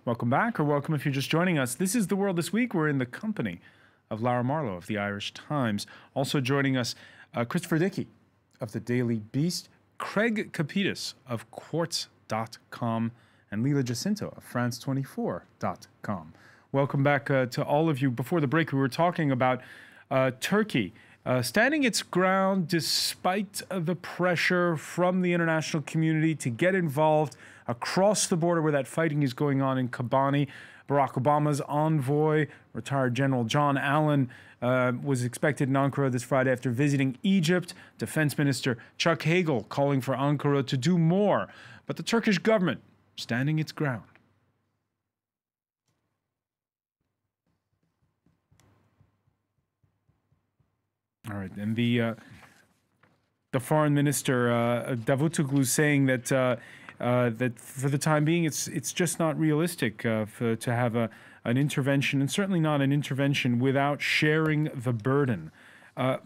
Welcome back, or welcome if you're just joining us. This is The World This Week. We're in the company of Lara Marlowe of the Irish Times. Also joining us, Christopher Dickey of the Daily Beast, Craig Capitas of Quartz.com, and Leila Jacinto of France24.com. Welcome back to all of you. Before the break, we were talking about Turkey standing its ground despite the pressure from the international community to get involved across the border where that fighting is going on in Kobani. Barack Obama's envoy, retired General John Allen, was expected in Ankara this Friday after visiting Egypt. Defense Minister Chuck Hagel calling for Ankara to do more. But the Turkish government standing its ground. All right, and the foreign minister Davutoglu saying that that for the time being it's just not realistic to have an intervention, and certainly not an intervention without sharing the burden. At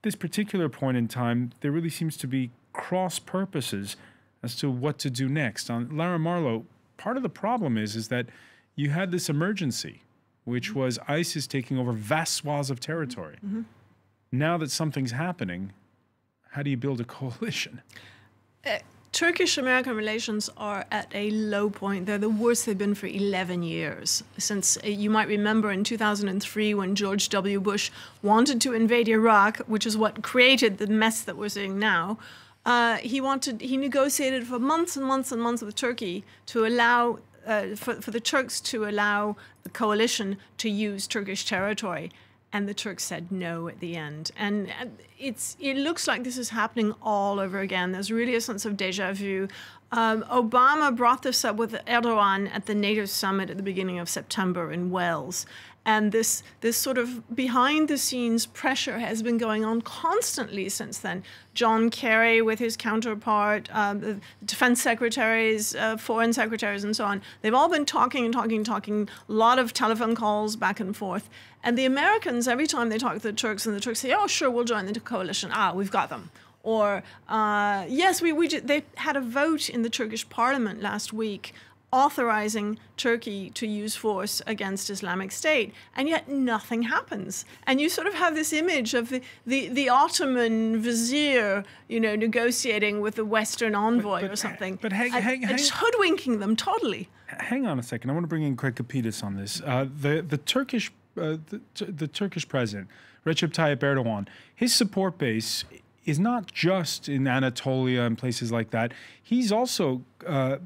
this particular point in time, there really seems to be cross purposes as to what to do next. On Lara Marlowe, part of the problem is that you had this emergency, which was ISIS taking over vast swaths of territory. Mm-hmm. Now that something's happening, how do you build a coalition? Turkish-American relations are at a low point. They're the worst they've been for 11 years. Since you might remember in 2003 when George W. Bush wanted to invade Iraq, which is what created the mess that we're seeing now, he negotiated for months and months and months with Turkey to allow, for the Turks to allow the coalition to use Turkish territory. And the Turks said no at the end. And it looks like this is happening all over again. There's really a sense of deja vu. Obama brought this up with Erdogan at the NATO summit at the beginning of September in Wales. And this sort of behind-the-scenes pressure has been going on constantly since then. John Kerry with his counterpart, the defense secretaries, foreign secretaries, and so on. They've all been talking, a lot of telephone calls back and forth. And the Americans, every time they talk to the Turks, and the Turks say, oh, sure, we'll join the coalition. Ah, we've got them. Or, yes, they had a vote in the Turkish parliament last week authorizing Turkey to use force against Islamic State, and yet nothing happens. And you sort of have this image of the Ottoman vizier, you know, negotiating with the Western envoy or something. But it's hoodwinking them totally. Hang on a second. I want to bring in Craig Capitas on this. The Turkish president, Recep Tayyip Erdogan, his support base is not just in Anatolia and places like that. He's also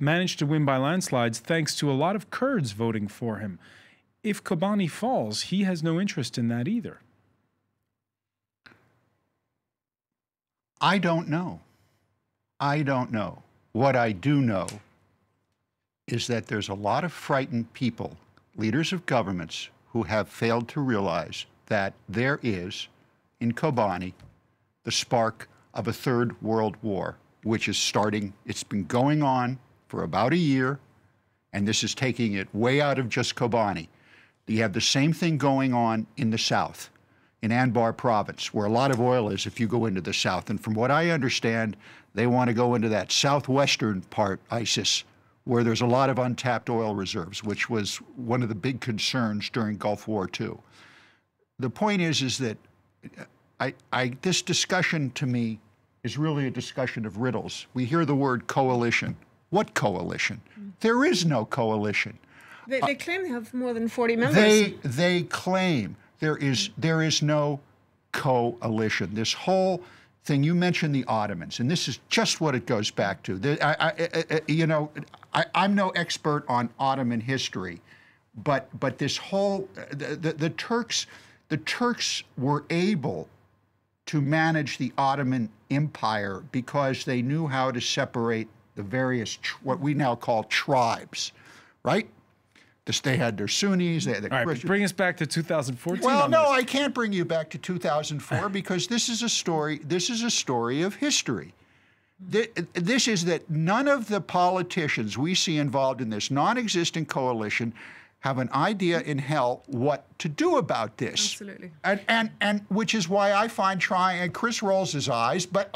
managed to win by landslides thanks to a lot of Kurds voting for him. If Kobani falls, he has no interest in that either. I don't know. I don't know. What I do know is that there's a lot of frightened people, leaders of governments, who have failed to realize that there is, in Kobani, the spark of a third world war, which is starting. It's been going on for about a year, and this is taking it way out of just Kobani. You have the same thing going on in the south, in Anbar province, where a lot of oil is if you go into the south. And from what I understand, they want to go into that southwestern part, ISIS, where there's a lot of untapped oil reserves, which was one of the big concerns during Gulf War II. The point is that this discussion to me is really a discussion of riddles. We hear the word coalition. What coalition? There is no coalition. They claim they have more than 40 members. They claim there is no coalition. This whole thing, you mentioned the Ottomans, and this is just what it goes back to. I'm no expert on Ottoman history, but this whole the Turks were able to manage the Ottoman Empire because they knew how to separate the various, what we now call tribes, right? They had their Sunnis, they had their Christians. All right, bring us back to 2014. Well, no, I can't bring you back to 2004 because this is a story of history. This is that none of the politicians we see involved in this non-existent coalition have an idea in hell what to do about this. Absolutely. And which is why I find and Chris rolls his eyes, but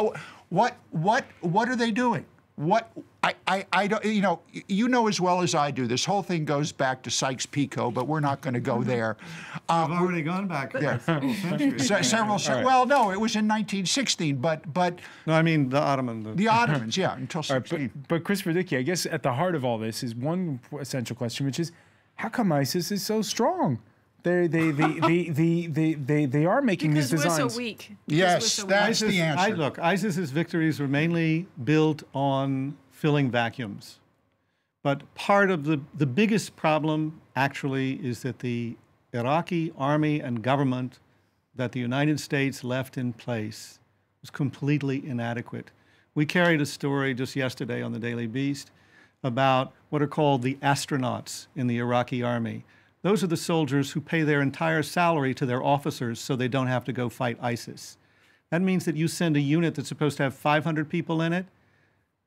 what are they doing? what I don't, you know as well as I do, this whole thing goes back to Sykes-Picot, but we're not going to go there. We've already gone back there several centuries. Well, no, it was in 1916, but no, I mean the Ottoman. The Ottomans, yeah, until 16. But Christopher Dickey, I guess at the heart of all this is one essential question, which is, how come ISIS is so strong? They are making these designs. We're so weak. Yes, that's the answer. Look, ISIS's victories were mainly built on filling vacuums. But part of the biggest problem, actually, is that the Iraqi army and government that the United States left in place was completely inadequate. We carried a story just yesterday on the Daily Beast about what are called the astronauts in the Iraqi army. Those are the soldiers who pay their entire salary to their officers so they don't have to go fight ISIS. That means that you send a unit that's supposed to have 500 people in it.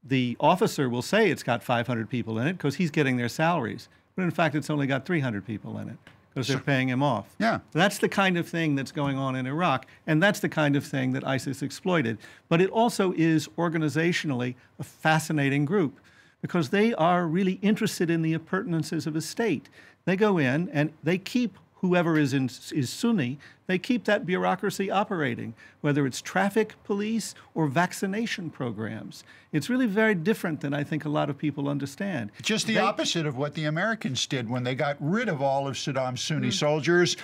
The officer will say it's got 500 people in it because he's getting their salaries. But in fact, it's only got 300 people in it because they're paying him off. Yeah. That's the kind of thing that's going on in Iraq, and that's the kind of thing that ISIS exploited. But it also is organizationally a fascinating group because they are really interested in the appurtenances of a state. They go in and they keep whoever is Sunni, they keep that bureaucracy operating, whether it's traffic police or vaccination programs. It's really very different than I think a lot of people understand. Just the opposite of what the Americans did when they got rid of all of Saddam's Sunni soldiers,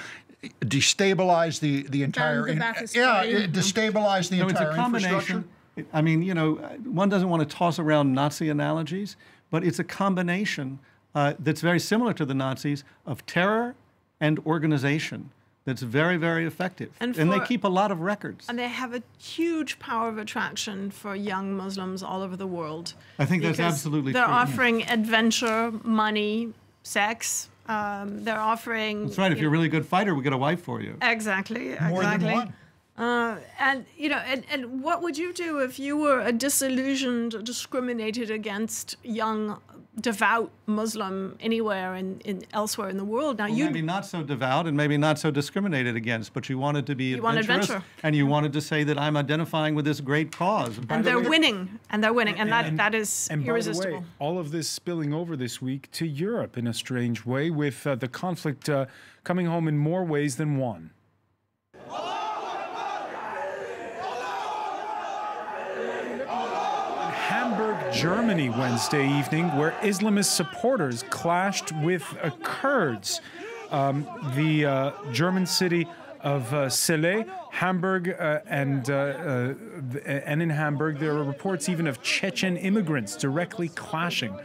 destabilized the entire destabilized the entire infrastructure. I mean, one doesn't want to toss around Nazi analogies, but it's a combination that's very similar to the Nazis of terror and organization that's very, very effective. And they keep a lot of records. And they have a huge power of attraction for young Muslims all over the world. I think that's absolutely true. They're offering adventure, money, sex. They're offering... That's right. If you're a really good fighter, we'll get a wife for you. Exactly. More than one. And what would you do if you were a disillusioned, discriminated against young, devout Muslim anywhere elsewhere in the world? Now, maybe not so devout and maybe not so discriminated against, but you wanted to be adventurous, and you wanted to say that I'm identifying with this great cause. And they're winning, and that is irresistible. By the way, all of this spilling over this week to Europe in a strange way, with the conflict coming home in more ways than one. Hamburg, Germany, Wednesday evening, where Islamist supporters clashed with Kurds. The German city of Celle, Hamburg, and in Hamburg, there are reports even of Chechen immigrants directly clashing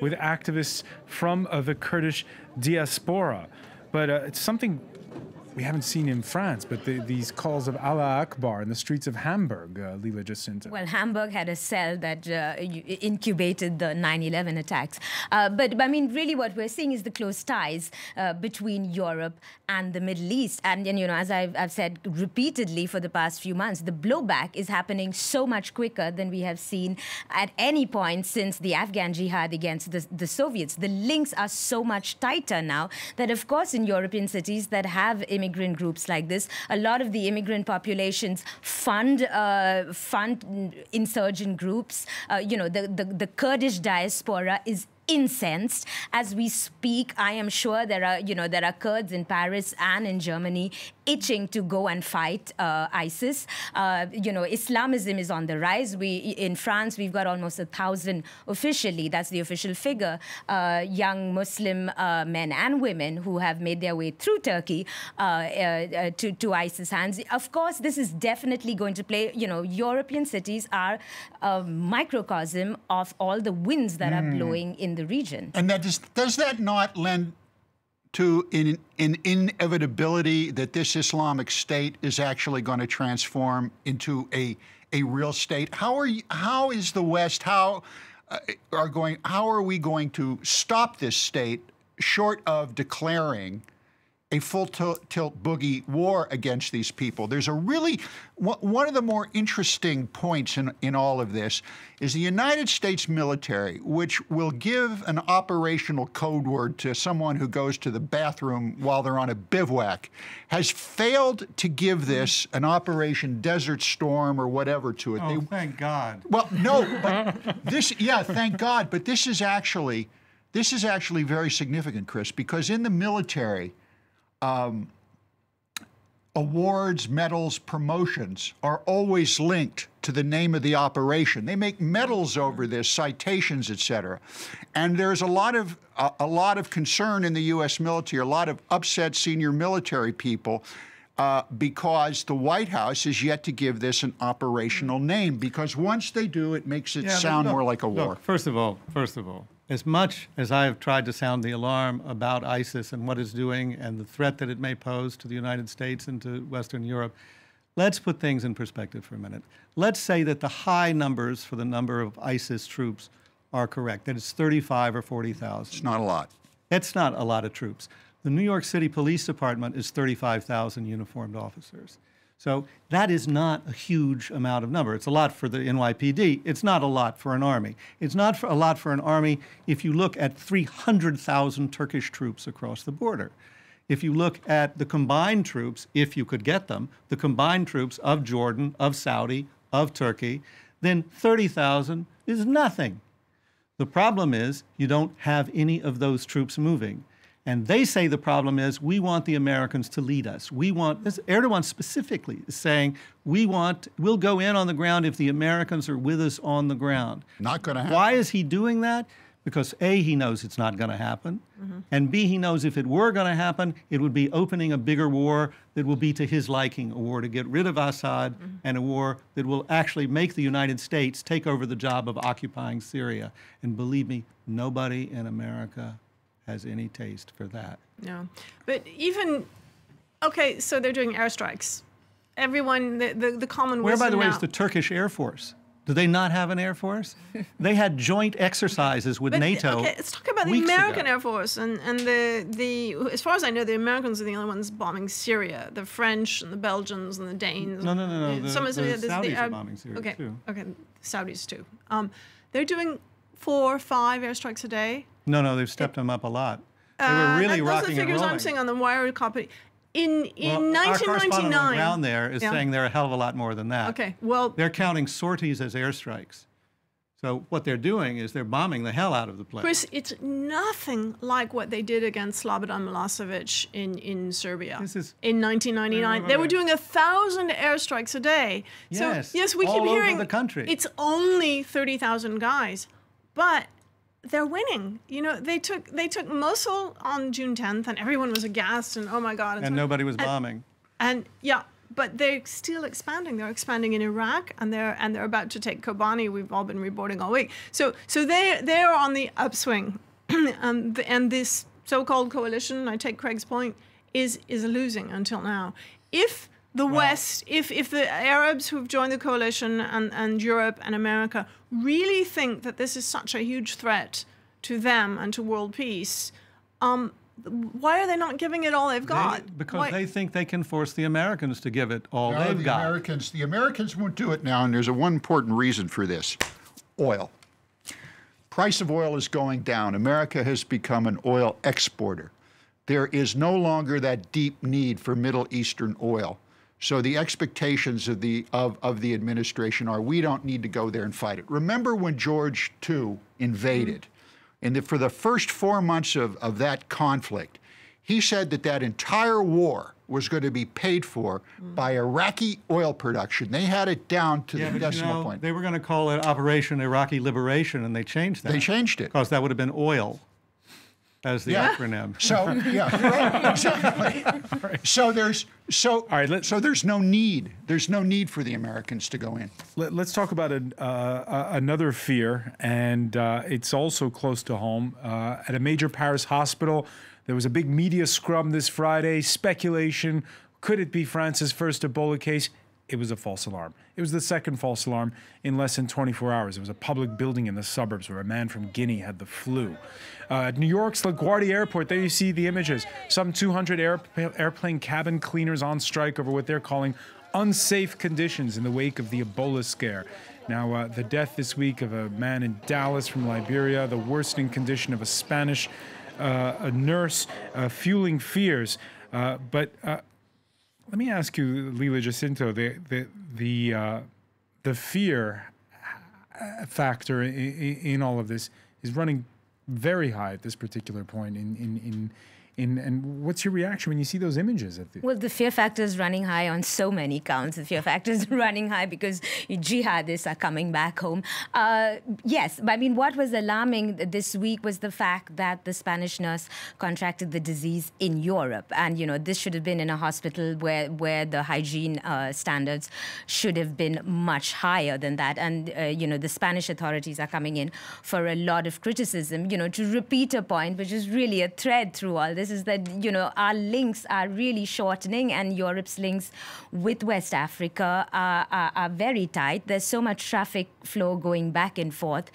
with activists from the Kurdish diaspora. But it's something we haven't seen in France, but these calls of Allah Akbar in the streets of Hamburg, Leila Jacinta. Well, Hamburg had a cell that incubated the 9/11 attacks. But I mean, really what we're seeing is the close ties between Europe and the Middle East. And as I've said repeatedly for the past few months, the blowback is happening so much quicker than we have seen at any point since the Afghan jihad against the Soviets. The links are so much tighter now that, of course, in European cities that have immigrant groups like this, a lot of the immigrant populations fund insurgent groups. The Kurdish diaspora is incensed. As we speak, I am sure there are Kurds in Paris and in Germany itching to go and fight ISIS. Islamism is on the rise. In France, we've got almost 1,000 officially, that's the official figure, young Muslim men and women who have made their way through Turkey to ISIS hands. Of course, this is definitely going to play, European cities are a microcosm of all the winds that are blowing in the region. And does that not lend to an inevitability that this Islamic State is actually going to transform into a real state? How is the West, how are we going to stop this state short of declaring a full tilt boogie war against these people. There's a really, one of the more interesting points in all of this is the United States military, which will give an operational code word to someone who goes to the bathroom while they're on a bivouac, has failed to give this an Operation Desert Storm or whatever to it. Oh, thank God. Well, no, but this, yeah, thank God, but this is actually very significant, Chris, because in the military, awards, medals, promotions are always linked to the name of the operation. They make medals over this, citations, et cetera. And there's a lot of concern in the U.S. military, a lot of upset senior military people, because the White House is yet to give this an operational name. Because once they do, it makes it sound more like a war. Look, first of all, as much as I have tried to sound the alarm about ISIS and what it's doing and the threat that it may pose to the United States and to Western Europe, let's put things in perspective for a minute. Let's say that the high numbers for the number of ISIS troops are correct, that it's 35 or 40,000. It's not a lot. That's not a lot of troops. The New York City Police Department is 35,000 uniformed officers. So that is not a huge amount of number. It's a lot for the NYPD. It's not a lot for an army. It's not a lot for an army if you look at 300,000 Turkish troops across the border. If you look at the combined troops, if you could get them, the combined troops of Jordan, of Saudi, of Turkey, then 30,000 is nothing. The problem is you don't have any of those troops moving. And they say the problem is we want the Americans to lead us. We want, Erdogan specifically is saying, we'll go in on the ground if the Americans are with us on the ground. Not going to happen. Why is he doing that? Because A, he knows it's not going to happen. And B, he knows if it were going to happen, it would be opening a bigger war that will be to his liking, a war to get rid of Assad, and a war that will actually make the United States take over the job of occupying Syria. And believe me, nobody in America has any taste for that. No. But even, okay, so they're doing airstrikes. Everyone, the common Where, wisdom by the way, now, is the Turkish Air Force? Do they not have an Air Force? They had joint exercises with NATO. Okay, let's talk about the American Air Force. And as far as I know, the Americans are the only ones bombing Syria. The French and the Belgians and the Danes. No. The Saudis are bombing Syria, too. Okay, the Saudis, too. They're doing 4 or 5 airstrikes a day. No, they've stepped them up a lot. They were really rocking and rolling. Those are the figures I'm seeing on the wire copy. In 1999, our correspondent on the ground there is saying they're a hell of a lot more than that. Okay, well, they're counting sorties as airstrikes. So what they're doing is they're bombing the hell out of the place. Chris, it's nothing like what they did against Slobodan Milosevic in Serbia in 1999. They were doing 1,000 airstrikes a day. Yes, so yes, we all keep hearing over the country. It's only 30,000 guys, but they're winning. You know, they took Mosul on June 10th, and everyone was aghast, and oh my God. And nobody was bombing. And yeah, but they're still expanding. They're expanding in Iraq, and they're about to take Kobani. We've all been reporting all week. So they're on the upswing, and this so-called coalition, I take Craig's point, is losing until now. If the West, if the Arabs who've joined the coalition and Europe and America really think that this is such a huge threat to them and to world peace, why are they not giving it all they've got? Because they think they can force the Americans to give it all they've got. The Americans won't do it now, and there's one important reason for this. Oil. Price of oil is going down. America has become an oil exporter. There is no longer that deep need for Middle Eastern oil. So the expectations of the administration are we don't need to go there and fight it. Remember when George II invaded, and for the first 4 months of that conflict, he said that entire war was going to be paid for by Iraqi oil production. They had it down to the decimal point. They were going to call it Operation Iraqi Liberation, and they changed that. They changed it. Because that would have been oil as the acronym. So right, exactly. So there's no need. There's no need for the Americans to go in. Let's talk about another fear, and it's also close to home. At a major Paris hospital, there was a big media scrum this Friday. Speculation: could it be France's first Ebola case? it was a false alarm. It was the second false alarm in less than 24 hours. It was a public building in the suburbs where a man from Guinea had the flu. At New York's LaGuardia Airport, there you see the images. Some 200 airplane cabin cleaners on strike over what they're calling unsafe conditions in the wake of the Ebola scare. Now, the death this week of a man in Dallas from Liberia, the worsening condition of a Spanish a nurse, fueling fears. But let me ask you, Lila Jacinto, the fear factor in all of this is running very high at this particular point and what's your reaction when you see those images? Well, the fear factor is running high on so many counts. The fear factor is running high because jihadists are coming back home. Yes, I mean, what was alarming this week was the fact that the Spanish nurse contracted the disease in Europe. And, you know, this should have been in a hospital where the hygiene standards should have been much higher than that. And, you know, the Spanish authorities are coming in for a lot of criticism. You know, to repeat a point, which is really a thread through all this, is that, you know, our links are really shortening and Europe's links with West Africa are very tight. There's so much traffic flow going back and forth.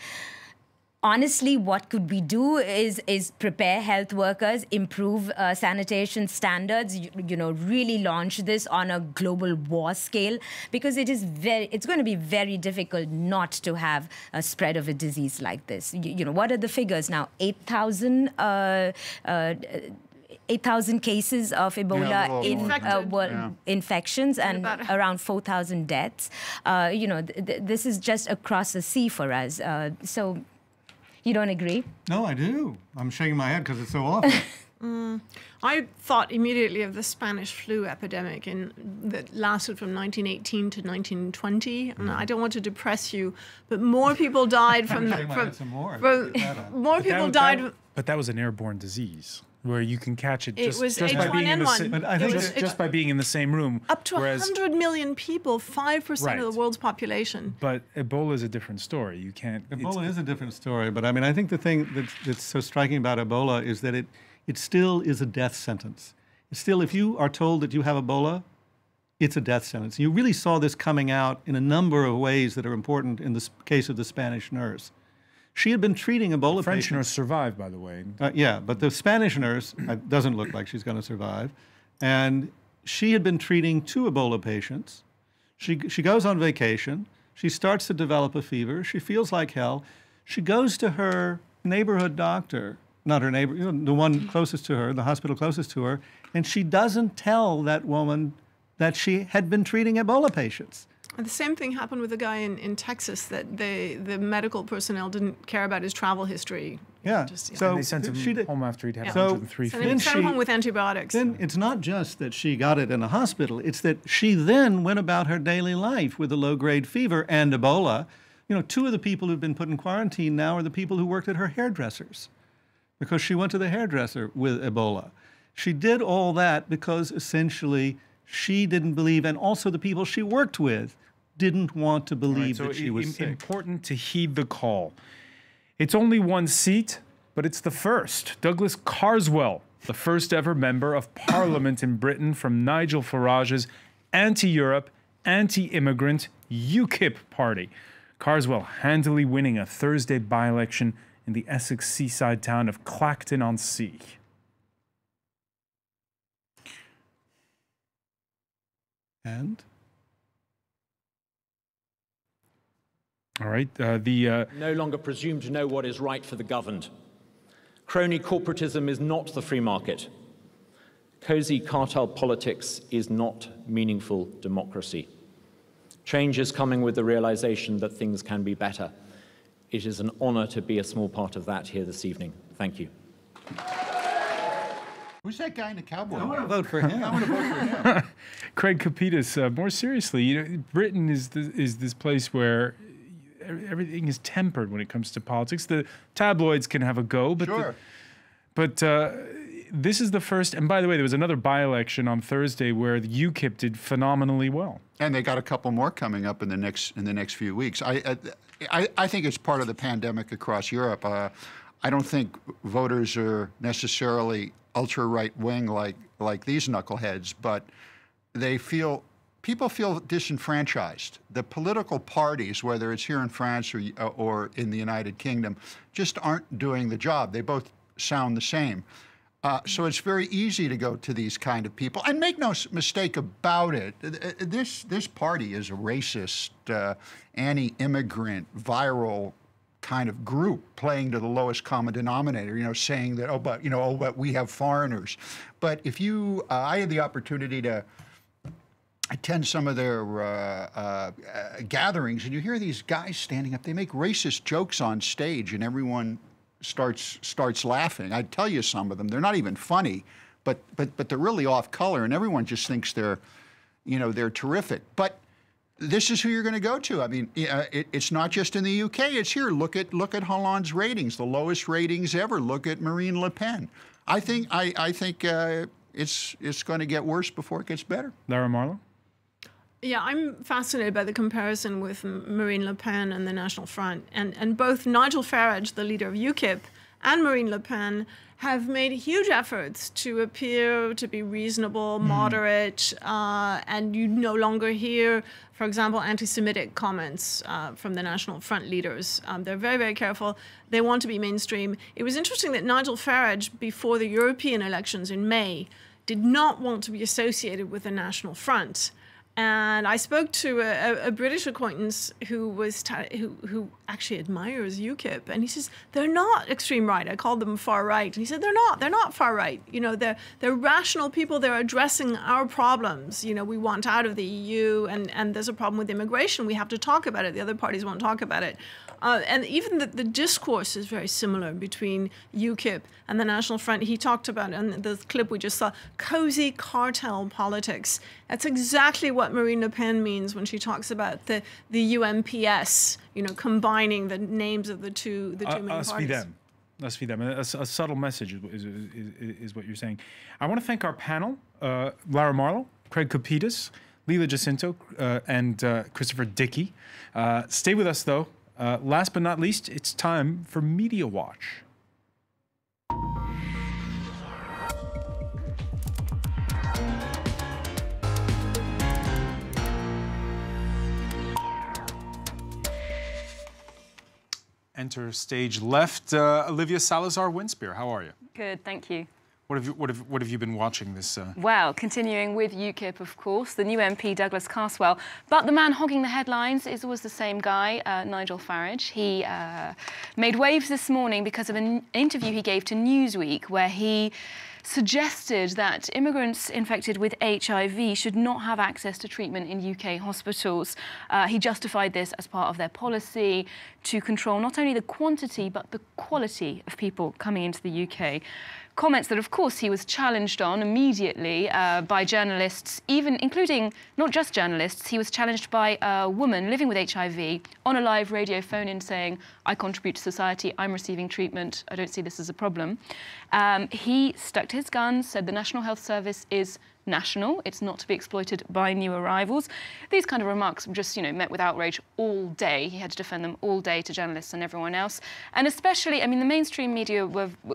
Honestly, what could we do is prepare health workers, improve sanitation standards, you know, really launch this on a global war scale, because it's going to be very difficult not to have a spread of a disease like this. You know, what are the figures now? 8,000 cases of Ebola in world infections and around 4,000 deaths. You know, this is just across the sea for us. So you don't agree? No, I do. I'm shaking my head because it's so awful. I thought immediately of the Spanish flu epidemic that lasted from 1918 to 1920. And I don't want to depress you, but more people died from more people died. But that was an airborne disease, where you can catch it just by being in just by being in the same room. Up to 100 million people, 5% of the world's population. But Ebola is a different story. You can't. Ebola is a different story. But I mean, I think the thing that's so striking about Ebola is that it still is a death sentence. It's still, if you are told that you have Ebola, it's a death sentence. You really saw this coming out in a number of ways that are important in the case of the Spanish nurse. She had been treating Ebola patients. French nurse survived, by the way. Yeah, but the Spanish nurse doesn't look like she's going to survive. And she had been treating 2 Ebola patients. She goes on vacation. She starts to develop a fever. She feels like hell. She goes to her neighborhood doctor, not her neighbor, you know, the one closest to her, the hospital closest to her, and she doesn't tell that woman that she had been treating Ebola patients. And the same thing happened with a guy in Texas, that the medical personnel didn't care about his travel history. Yeah. So they sent him home after he'd had 103 fevers. They sent him home with antibiotics. Then it's not just that she got it in a hospital, it's that she then went about her daily life with a low-grade fever and Ebola. You know, 2 of the people who've been put in quarantine now are the people who worked at her hairdressers, because she went to the hairdresser with Ebola. She did all that because essentially she didn't believe, and also the people she worked with didn't want to believe that she was sick. Important to heed the call. It's only 1 seat, but it's the first. Douglas Carswell, the first ever member of Parliament in Britain from Nigel Farage's anti-Europe, anti-immigrant UKIP party. Carswell handily winning a Thursday by-election in the Essex seaside town of Clacton-on-Sea. And? All right. No longer presume to know what is right for the governed. Crony corporatism is not the free market. Cozy cartel politics is not meaningful democracy. Change is coming with the realization that things can be better. It is an honor to be a small part of that here this evening. Thank you. Who's that guy in the cowboy? I want to vote for him. I want to vote for him. Craig Kapitas, more seriously, you know, Britain is this place where everything is tempered when it comes to politics. The tabloids can have a go, but Sure. This is the first. And by the way, there was another by-election on Thursday where the UKIP did phenomenally well. And they got a couple more coming up in the next few weeks. I think it's part of the pandemic across Europe. I don't think voters are necessarily ultra right wing like these knuckleheads, but they feel people feel disenfranchised. The political parties, whether it's here in France or in the United Kingdom, just aren't doing the job. They both sound the same. So it's very easy to go to these kind of people. And make no mistake about it, this party is a racist, anti-immigrant, viral kind of group playing to the lowest common denominator, you know, saying that, oh, but we have foreigners. But if you, I had the opportunity to attend some of their gatherings, and you hear these guys standing up, they make racist jokes on stage, and everyone starts laughing. I'd tell you some of them. They're not even funny, but they're really off color, and everyone just thinks they're, you know, they're terrific. But this is who you're going to go to. I mean, it's not just in the UK. It's here. Look at Hollande's ratings, the lowest ratings ever. Look at Marine Le Pen. I think it's going to get worse before it gets better. Lara Marlowe? Yeah, I'm fascinated by the comparison with Marine Le Pen and the National Front. And both Nigel Farage, the leader of UKIP, and Marine Le Pen have made huge efforts to appear to be reasonable, moderate, and you no longer hear, for example, anti-Semitic comments from the National Front leaders. They're very, very careful. They want to be mainstream. It was interesting that Nigel Farage, before the European elections in May, did not want to be associated with the National Front. And I spoke to a British acquaintance who actually admires UKIP, and he says they're not extreme right. I called them far right, and he said they're not far right. You know, they're rational people. They're addressing our problems. You know, we want out of the EU, and there's a problem with immigration. We have to talk about it. The other parties won't talk about it. And even the discourse is very similar between UKIP and the National Front. He talked about, in the clip we just saw, cozy cartel politics. That's exactly what Marine Le Pen means when she talks about the UMPS, you know, combining the names of the two main us parties. Be them. Us be them. A subtle message is what you're saying. I want to thank our panel, Lara Marlowe, Craig Kopidis, Leila Jacinto, and Christopher Dickey. Stay with us, though. Last but not least, it's time for Media Watch. Enter stage left, Olivia Salazar-Winspear. How are you? Good, thank you. What have you been watching this? Well, continuing with UKIP, of course, the new MP Douglas Carswell, but the man hogging the headlines is always the same guy, Nigel Farage. He made waves this morning because of an interview he gave to Newsweek, where he suggested that immigrants infected with HIV should not have access to treatment in UK hospitals. He justified this as part of their policy to control not only the quantity but the quality of people coming into the UK. Comments that, of course, he was challenged on immediately by journalists, even including not just journalists. He was challenged by a woman living with HIV on a live radio phone-in saying, I contribute to society, I'm receiving treatment, I don't see this as a problem. He stuck to his guns, said the National Health Service is national, it's not to be exploited by new arrivals. These kind of remarks were just, you know, met with outrage all day. He had to defend them all day to journalists and everyone else. And especially, I mean, the mainstream media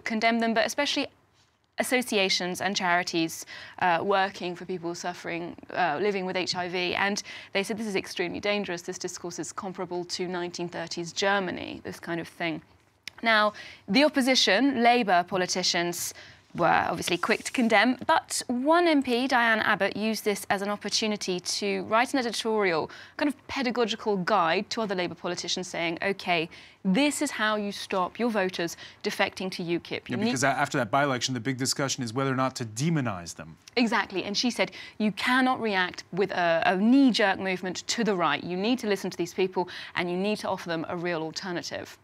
condemned them, but especially associations and charities working for people suffering, living with HIV. And they said this is extremely dangerous. This discourse is comparable to 1930s Germany, this kind of thing. Now, the opposition, Labour politicians, were obviously quick to condemn, but one MP, Diane Abbott, used this as an opportunity to write an editorial, kind of pedagogical guide to other Labour politicians saying, OK, this is how you stop your voters defecting to UKIP. Yeah, because after that by-election, the big discussion is whether or not to demonise them. Exactly, and she said, you cannot react with a knee-jerk movement to the right. You need to listen to these people and you need to offer them a real alternative.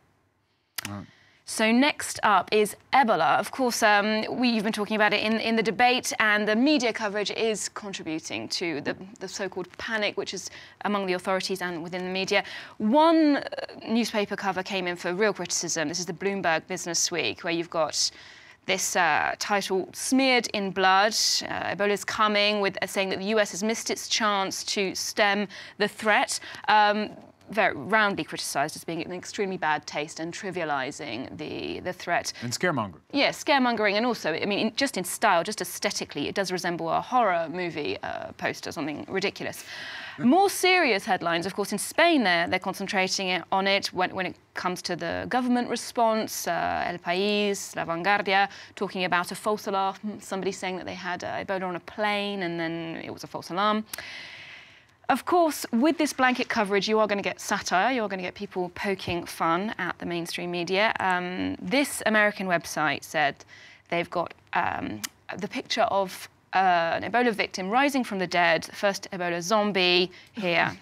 Right. So next up is Ebola. Of course, we've been talking about it in the debate, and the media coverage is contributing to the so-called panic, which is among the authorities and within the media. One newspaper cover came in for real criticism. This is the Bloomberg Business Week, where you've got this title, Smeared in Blood. Ebola's coming, with saying that the US has missed its chance to stem the threat. very roundly criticised as being an extremely bad taste and trivialising the threat. And scaremongering. Yes, scaremongering, and also, I mean, just in style, just aesthetically, it does resemble a horror movie poster, something ridiculous. More serious headlines, of course, in Spain, they're concentrating on it when it comes to the government response. El País, La Vanguardia, talking about a false alarm, somebody saying that they had Ebola on a plane and then it was a false alarm. Of course, with this blanket coverage, you are going to get satire. You're going to get people poking fun at the mainstream media. This American website said they've got the picture of an Ebola victim rising from the dead, the first Ebola zombie here.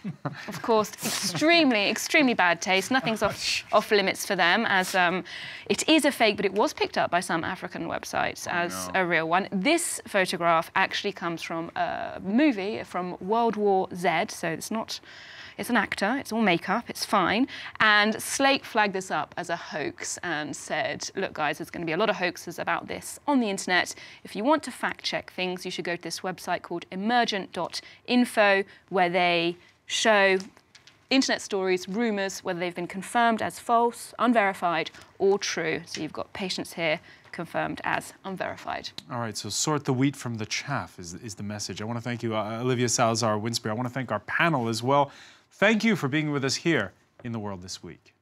Of course, extremely, extremely bad taste. Nothing's off limits for them, as it is a fake, but it was picked up by some African websites as a real one. This photograph actually comes from a movie from World War Z, so it's not... It's an actor, it's all makeup, it's fine. And Slate flagged this up as a hoax and said, look guys, there's going to be a lot of hoaxes about this on the internet. If you want to fact check things, you should go to this website called emergent.info, where they show internet stories, rumours, whether they've been confirmed as false, unverified, or true. So you've got patients here confirmed as unverified. All right, so sort the wheat from the chaff is the message. I want to thank you, Olivia Salazar-Winspear. I want to thank our panel as well. Thank you for being with us here in The World This Week.